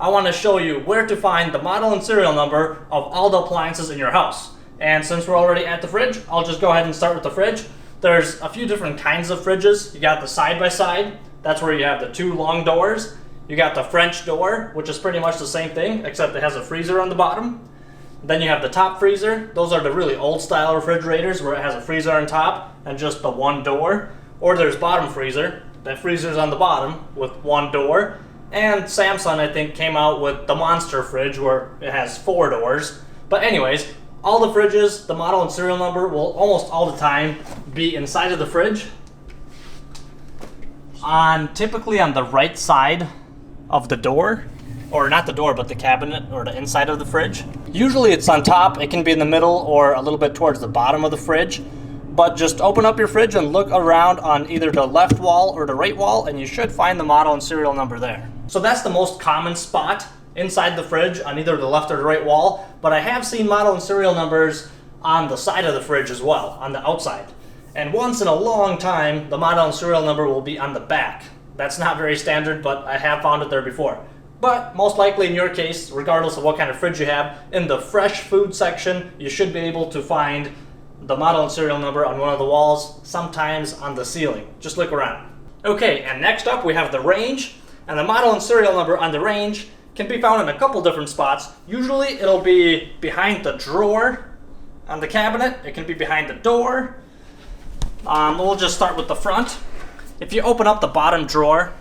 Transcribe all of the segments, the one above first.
I want to show you where to find the model and serial number of all the appliances in your house. And since we're already at the fridge, I'll just go ahead and start with the fridge. There's a few different kinds of fridges. You got the side-by-side, that's where you have the two long doors. You got the French door, which is pretty much the same thing, except it has a freezer on the bottom. Then you have the top freezer. Those are the really old style refrigerators where it has a freezer on top and just the one door. Or there's bottom freezer. That freezer's on the bottom with one door. And Samsung, I think, came out with the monster fridge where it has 4 doors. But anyways, all the fridges, the model and serial number will almost all the time be inside of the fridge. Typically on the right side of the door, or not the door, but the cabinet or the inside of the fridge. Usually it's on top, it can be in the middle or a little bit towards the bottom of the fridge. But just open up your fridge and look around on either the left wall or the right wall and you should find the model and serial number there. So that's the most common spot inside the fridge on either the left or the right wall, but I have seen model and serial numbers on the side of the fridge as well, on the outside. And once in a long time, the model and serial number will be on the back. That's not very standard, but I have found it there before. But most likely in your case, regardless of what kind of fridge you have, in the fresh food section, you should be able to find the model and serial number on one of the walls, sometimes on the ceiling. Just look around. Okay, and next up we have the range. And the model and serial number on the range can be found in a couple different spots. Usually it'll be behind the drawer on the cabinet. It can be behind the door. We'll just start with the front. If you open up the bottom drawer,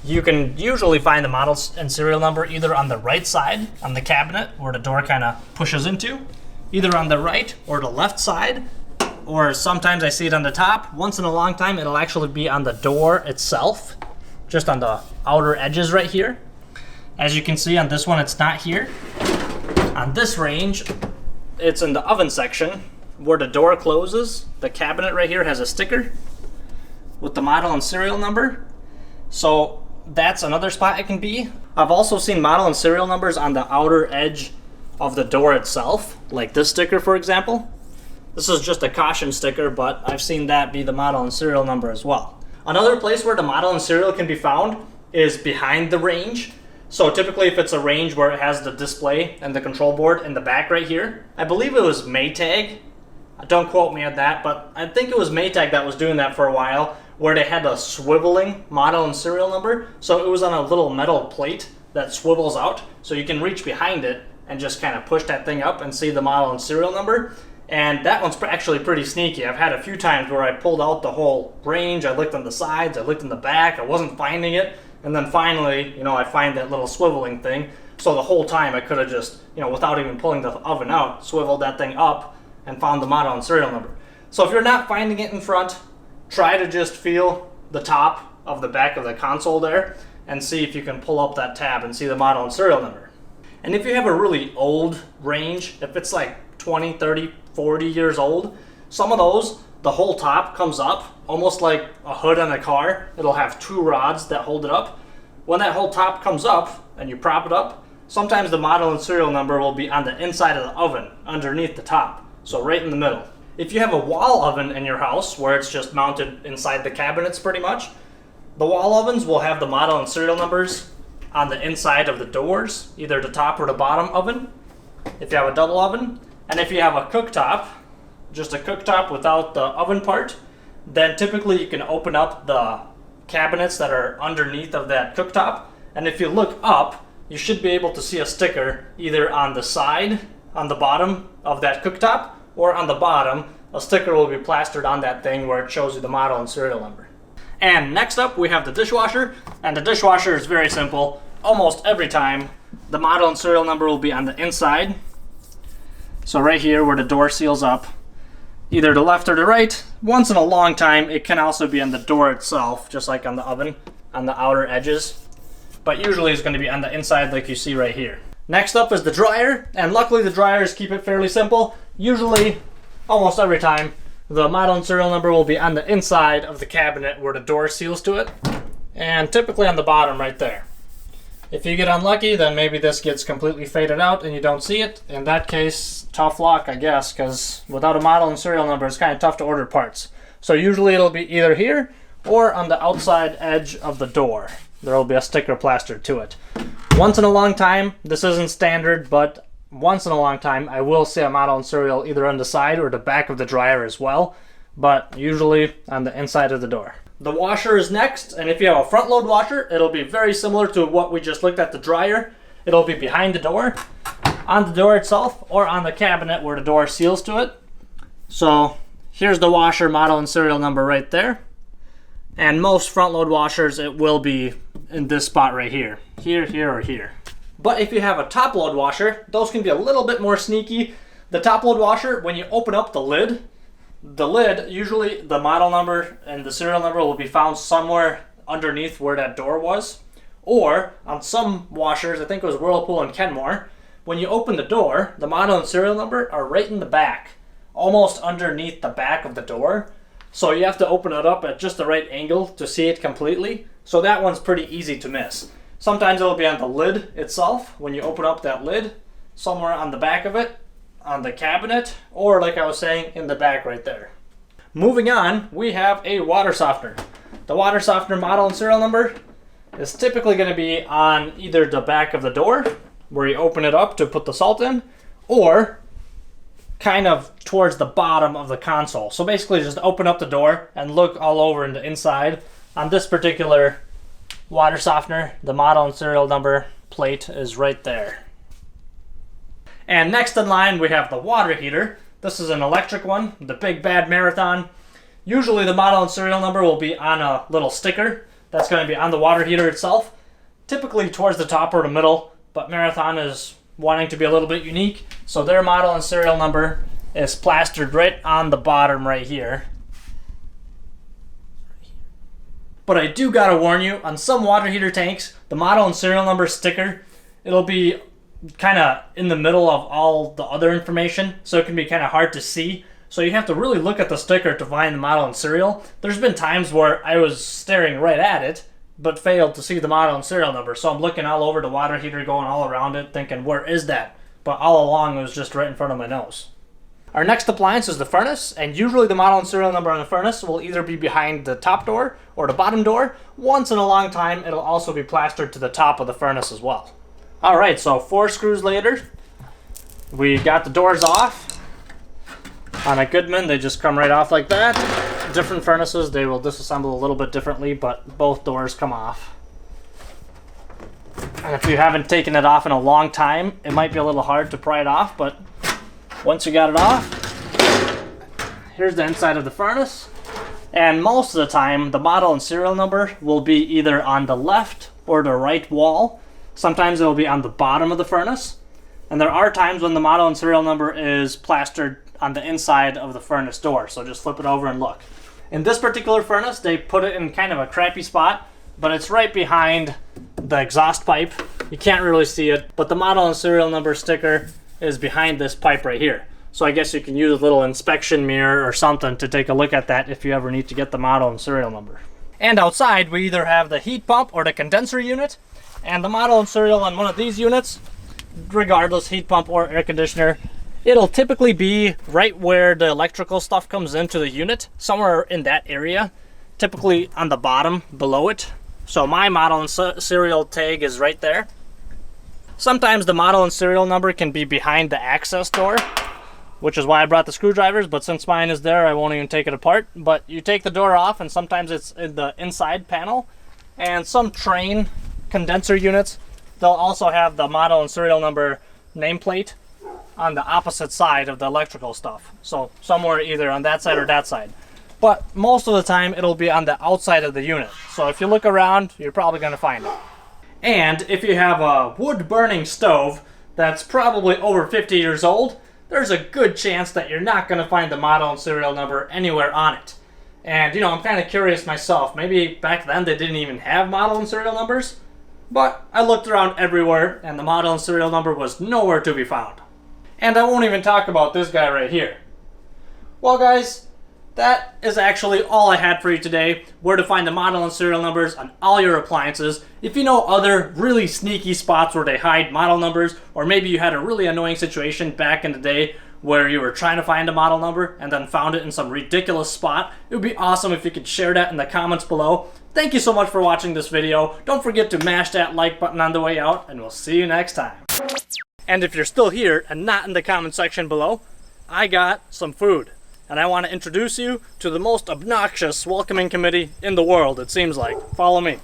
you can usually find the model and serial number either on the right side on the cabinet where the door kind of pushes into, either on the right or the left side, or sometimes I see it on the top. Once in a long time it'll actually be on the door itself, just on the outer edges right here. As you can see on this one, it's not here. On this range, it's in the oven section where the door closes. The cabinet right here has a sticker with the model and serial number. So that's another spot it can be. I've also seen model and serial numbers on the outer edge of the door itself, like this sticker for example. This is just a caution sticker, but I've seen that be the model and serial number as well. Another place where the model and serial can be found is behind the range. So typically if it's a range where it has the display and the control board in the back right here. I believe it was Maytag. Don't quote me on that, but I think it was Maytag that was doing that for a while, where they had a swiveling model and serial number. So it was on a little metal plate that swivels out, so you can reach behind it and just kind of push that thing up and see the model and serial number. And that one's actually pretty sneaky. I've had a few times where I pulled out the whole range, I looked on the sides, I looked in the back, I wasn't finding it, and then finally, I find that little swiveling thing. So the whole time I could have just, without even pulling the oven out, swiveled that thing up and found the model and serial number. So if you're not finding it in front, try to just feel the top of the back of the console there and see if you can pull up that tab and see the model and serial number. And if you have a really old range, if it's like 20, 30, 40 years old, some of those, the whole top comes up, almost like a hood on a car. It'll have 2 rods that hold it up. When that whole top comes up and you prop it up, sometimes the model and serial number will be on the inside of the oven, underneath the top, so right in the middle. If you have a wall oven in your house where it's just mounted inside the cabinets pretty much, the wall ovens will have the model and serial numbers on the inside of the doors, either the top or the bottom oven, if you have a double oven. And if you have a cooktop, just a cooktop without the oven part, then typically you can open up the cabinets that are underneath of that cooktop. And if you look up, you should be able to see a sticker either on the side, on the bottom of that cooktop, or on the bottom, a sticker will be plastered on that thing where it shows you the model and serial number. And next up we have the dishwasher, and the dishwasher is very simple. Almost every time the model and serial number will be on the inside. So right here where the door seals up, either the left or the right. Once in a long time it can also be on the door itself, just like on the oven, on the outer edges. But usually it's going to be on the inside like you see right here. Next up is the dryer, and luckily the dryers keep it fairly simple. Usually, almost every time, the model and serial number will be on the inside of the cabinet where the door seals to it, and typically on the bottom right there. If you get unlucky, then maybe this gets completely faded out and you don't see it. In that case, tough luck, I guess, because without a model and serial number, it's kind of tough to order parts. So usually it'll be either here or on the outside edge of the door. there will be a sticker plastered to it. Once in a long time, this isn't standard, but once in a long time, I will see a model and serial either on the side or the back of the dryer as well, but usually on the inside of the door. The washer is next, and if you have a front load washer, it'll be very similar to what we just looked at the dryer. It'll be behind the door, on the door itself, or on the cabinet where the door seals to it. So here's the washer model and serial number right there. And most front load washers, it will be in this spot right here. Here, here, or here. But if you have a top load washer, those can be a little bit more sneaky. The top load washer, when you open up the lid, usually the model number and the serial number will be found somewhere underneath where that door was. Or on some washers, I think it was Whirlpool and Kenmore, when you open the door, the model and serial number are right in the back, almost underneath the back of the door. So you have to open it up at just the right angle to see it completely. So that one's pretty easy to miss. Sometimes it'll be on the lid itself, when you open up that lid, somewhere on the back of it, on the cabinet, or like I was saying, in the back right there. Moving on, we have a water softener. The water softener model and serial number is typically going to be on either the back of the door, where you open it up to put the salt in, or kind of towards the bottom of the console. So basically just open up the door and look all over in the inside. On this particular water softener, the model and serial number plate is right there. And next in line we have the water heater. This is an electric one, the Big Bad Marathon. Usually the model and serial number will be on a little sticker that's going to be on the water heater itself, typically towards the top or the middle, but Marathon is wanting to be a little bit unique, so their model and serial number is plastered right on the bottom right here. But I do gotta warn you, on some water heater tanks, the model and serial number sticker, it'll be kind of in the middle of all the other information, so it can be kind of hard to see. So you have to really look at the sticker to find the model and serial. There's been times where I was staring right at it, but failed to see the model and serial number. So I'm looking all over the water heater, going all around it, thinking, where is that? But all along, it was just right in front of my nose. Our next appliance is the furnace, and usually the model and serial number on the furnace will either be behind the top door or the bottom door. Once in a long time, it'll also be plastered to the top of the furnace as well. All right, so 4 screws later, we got the doors off. On a Goodman, they just come right off like that. Different furnaces, they will disassemble a little bit differently, but both doors come off. And if you haven't taken it off in a long time, it might be a little hard to pry it off, but once you got it off, here's the inside of the furnace. And most of the time, the model and serial number will be either on the left or the right wall. Sometimes it'll be on the bottom of the furnace. And there are times when the model and serial number is plastered on the inside of the furnace door, so just flip it over and look. In this particular furnace, they put it in kind of a crappy spot, but it's right behind the exhaust pipe. You can't really see it, but the model and serial number sticker is behind this pipe right here. So I guess you can use a little inspection mirror or something to take a look at that if you ever need to get the model and serial number. And outside, we either have the heat pump or the condenser unit, and the model and serial on one of these units, regardless, heat pump or air conditioner, it'll typically be right where the electrical stuff comes into the unit, somewhere in that area, typically on the bottom below it. So my model and serial tag is right there. Sometimes the model and serial number can be behind the access door, which is why I brought the screwdrivers, but since mine is there, I won't even take it apart. But you take the door off, and sometimes it's in the inside panel. And some Train condenser units, they'll also have the model and serial number nameplate on the opposite side of the electrical stuff. So somewhere either on that side or that side. But most of the time, it'll be on the outside of the unit. So if you look around, you're probably going to find it. And if you have a wood-burning stove that's probably over 50 years old, there's a good chance that you're not going to find the model and serial number anywhere on it. And, you know, I'm kind of curious myself. Maybe back then they didn't even have model and serial numbers. But I looked around everywhere, and the model and serial number was nowhere to be found. And I won't even talk about this guy right here. Well, guys, that is actually all I had for you today. Where to find the model and serial numbers on all your appliances. If you know other really sneaky spots where they hide model numbers, or maybe you had a really annoying situation back in the day where you were trying to find a model number and then found it in some ridiculous spot. It would be awesome if you could share that in the comments below. Thank you so much for watching this video. Don't forget to mash that like button on the way out, and we'll see you next time. And if you're still here and not in the comment section below, I got some food. And I want to introduce you to the most obnoxious welcoming committee in the world, it seems like. Follow me.